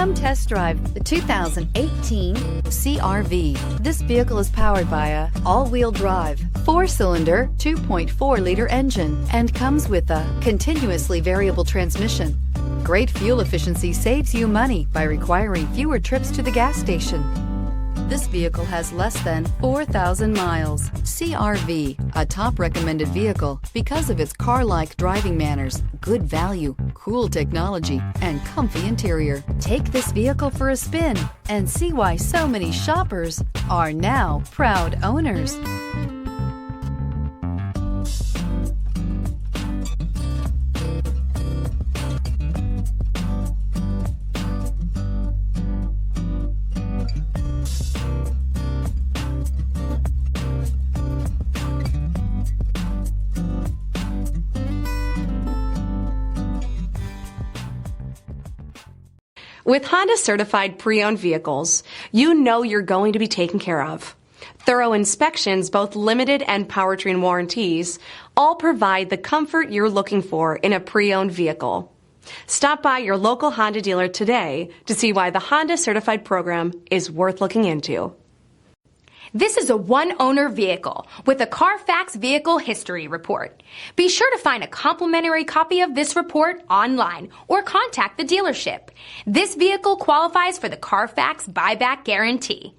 Come test drive the 2018 CR-V. This vehicle is powered by a all-wheel drive, 4-cylinder, 2.4-liter engine and comes with a continuously variable transmission. Great fuel efficiency saves you money by requiring fewer trips to the gas station. This vehicle has less than 4,000 miles. CR-V, a top recommended vehicle because of its car-like driving manners, good value, cool technology, and comfy interior. Take this vehicle for a spin and see why so many shoppers are now proud owners. With Honda certified pre-owned vehicles, you know you're going to be taken care of. Thorough inspections, both limited and powertrain warranties, all provide the comfort you're looking for in a pre-owned vehicle. Stop by your local Honda dealer today to see why the Honda certified program is worth looking into. This is a one-owner vehicle with a Carfax Vehicle History Report. Be sure to find a complimentary copy of this report online or contact the dealership. This vehicle qualifies for the Carfax Buyback Guarantee.